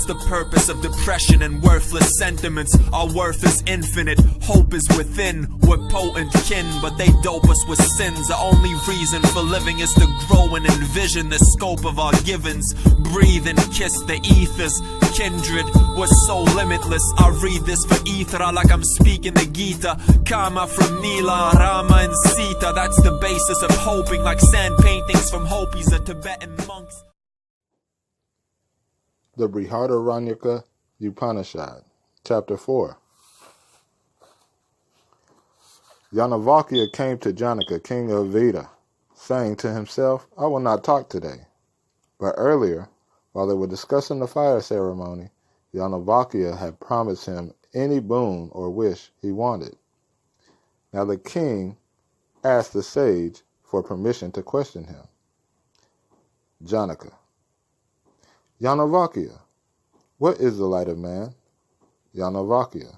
What's the purpose of depression and worthless sentiments? Our worth is infinite, hope is within. We're potent kin, but they dope us with sins. The only reason for living is to grow and envision the scope of our givens. Breathe and kiss the ethers. Kindred, we're so limitless. I read this for Ithra like I'm speaking the Gita. Kama from Nila, Rama and Sita. That's the basis of hoping, like sand paintings from Hopis, the Tibetan monks. The Brihadaranyaka Upanishad, Chapter 4. Yanavakya came to Janaka, king of Advaita, saying to himself, I will not talk today. But earlier, while they were discussing the fire ceremony, Yanavakya had promised him any boon or wish he wanted. Now the king asked the sage for permission to question him. Janaka: Yanavakya, what is the light of man? Yanavakya: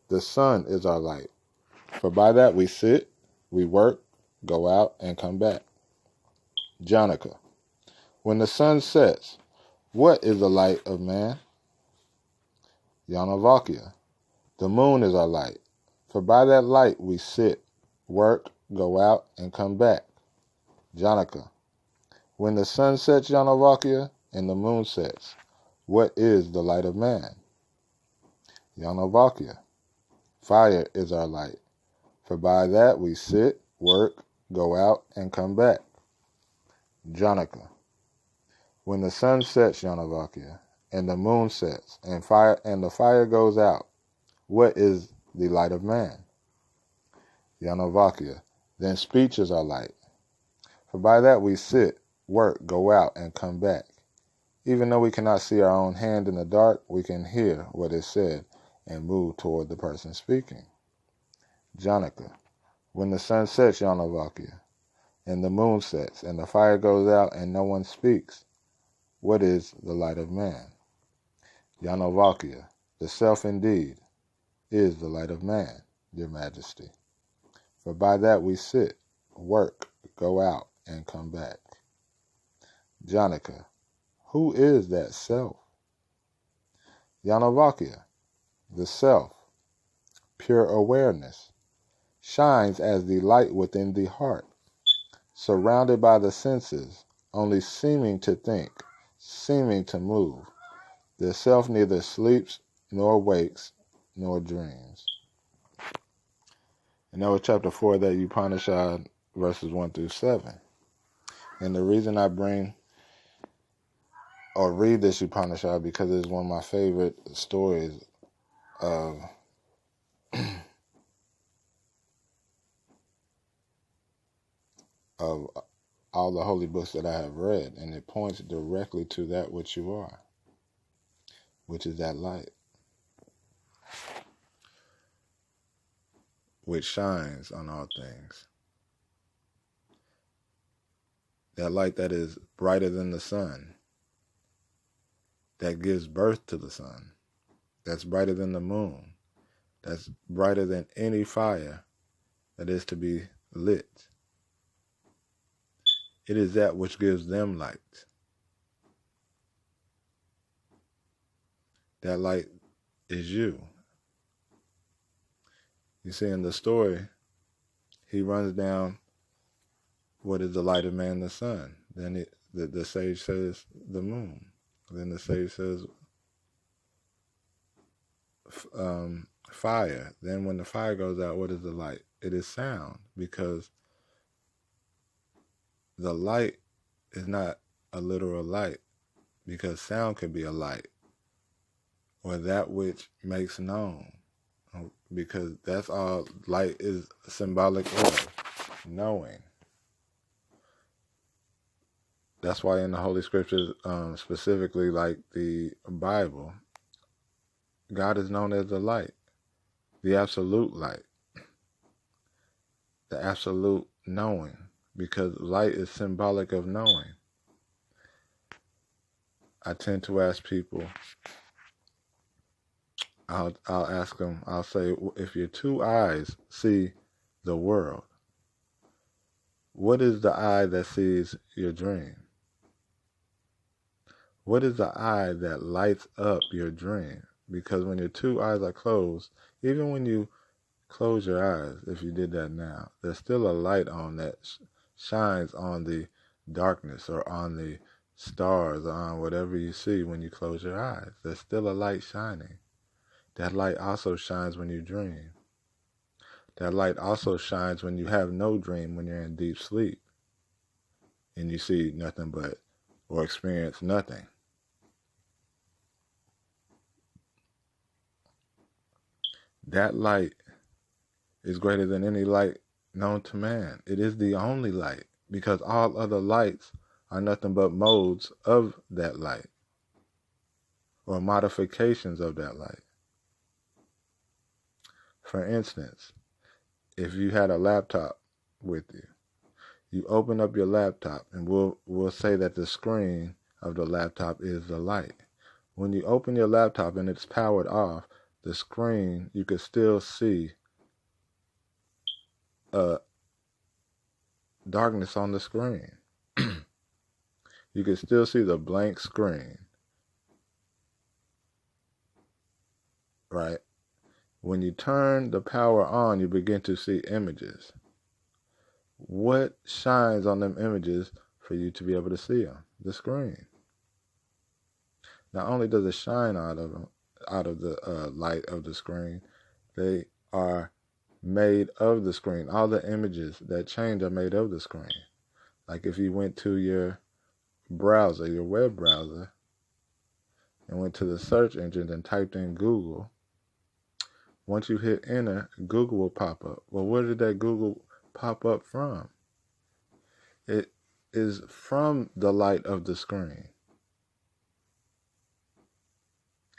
the sun is our light, for by that we sit, we work, go out, and come back. Janaka: when the sun sets, what is the light of man? Yanavakya: the moon is our light, for by that light we sit, work, go out, and come back. Janaka: when the sun sets, Yanavakya, and the moon sets, what is the light of man? Yanavakya: fire is our light, for by that we sit, work, go out, and come back. Janaka: when the sun sets, Yanavakya, and the moon sets, and the fire goes out, what is the light of man? Yanavakya: then speech is our light, for by that we sit, work, go out, and come back. Even though we cannot see our own hand in the dark, we can hear what is said and move toward the person speaking. Janaka: when the sun sets, Yanavakya, and the moon sets, and the fire goes out, and no one speaks, what is the light of man? Yanavakya: the self indeed is the light of man, your majesty. For by that we sit, work, go out, and come back. Janaka: who is that self? Yanavakya: the self, pure awareness, shines as the light within the heart, surrounded by the senses, only seeming to think, seeming to move. The self neither sleeps, nor wakes, nor dreams. And that was chapter 4 of that Upanishad, verses 1 through 7. And the reason I bring or read this Upanishad because it's one of my favorite stories of of all the holy books that I have read, and it points directly to that which you are, which is that light, which shines on all things. That light that is brighter than the sun, that gives birth to the sun, that's brighter than the moon, that's brighter than any fire that is to be lit. It is that which gives them light. That light is you. You see in the story, he runs down what is the light of man, the sun. Then the sage says the moon. Then the sage says fire. Then when the fire goes out, what is the light? It is sound, because the light is not a literal light, because sound can be a light, or that which makes known, because that's all light is symbolic of, knowing. That's why in the Holy Scriptures, specifically like the Bible, God is known as the light, the absolute light, the absolute knowing, because light is symbolic of knowing. I tend to ask people, I'll ask them, I'll say, if your two eyes see the world, what is the eye that sees your dream? What is the eye that lights up your dream? Because when your two eyes are closed, even when you close your eyes, if you did that now, there's still a light on that shines on the darkness or on the stars or on whatever you see when you close your eyes. There's still a light shining. That light also shines when you dream. That light also shines when you have no dream, when you're in deep sleep and you see nothing but or experience nothing. That light is greater than any light known to man. It is the only light because all other lights are nothing but modes of that light or modifications of that light. For instance, if you had a laptop with you, you open up your laptop and we'll say that the screen of the laptop is the light. When you open your laptop and it's powered off, the screen, you can still see darkness on the screen. You can still see the blank screen, right? When you turn the power on, you begin to see images. What shines on them images for you to be able to see them? The screen. Not only does it shine out of the light of the screen, they are made of the screen. All the images that change are made of the screen. Like if you went to your browser, your web browser, and went to the search engine and typed in Google, once you hit enter, Google will pop up. Well, where did that Google pop up from? It is from the light of the screen.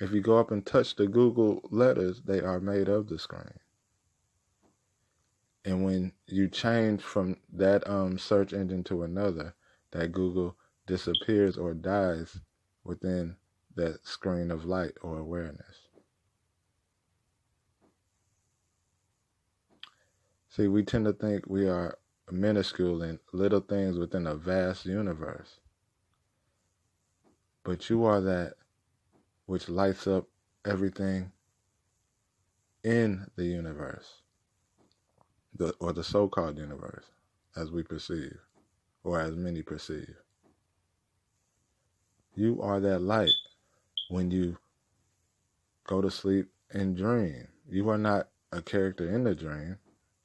If you go up and touch the Google letters, they are made of the screen. And when you change from that search engine to another, that Google disappears or dies within that screen of light or awareness. See, we tend to think we are minuscule in little things within a vast universe. But you are that which lights up everything in the universe, or the so-called universe, as we perceive, or as many perceive. You are that light when you go to sleep and dream. You are not a character in the dream.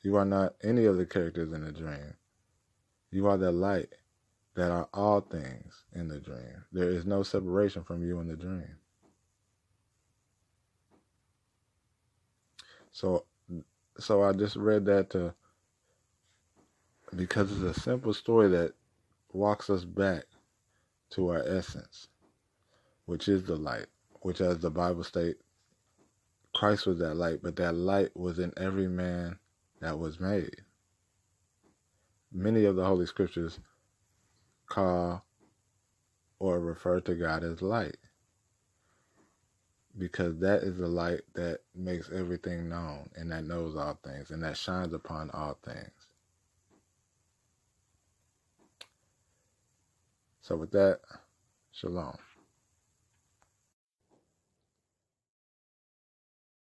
You are not any of the characters in the dream. You are the light that are all things in the dream. There is no separation from you in the dream. So I just read that because it's a simple story that walks us back to our essence, which is the light, which, as the Bible states, Christ was that light, but that light was in every man that was made. Many of the Holy Scriptures call or refer to God as light, because that is the light that makes everything known and that knows all things and that shines upon all things. So with that, shalom.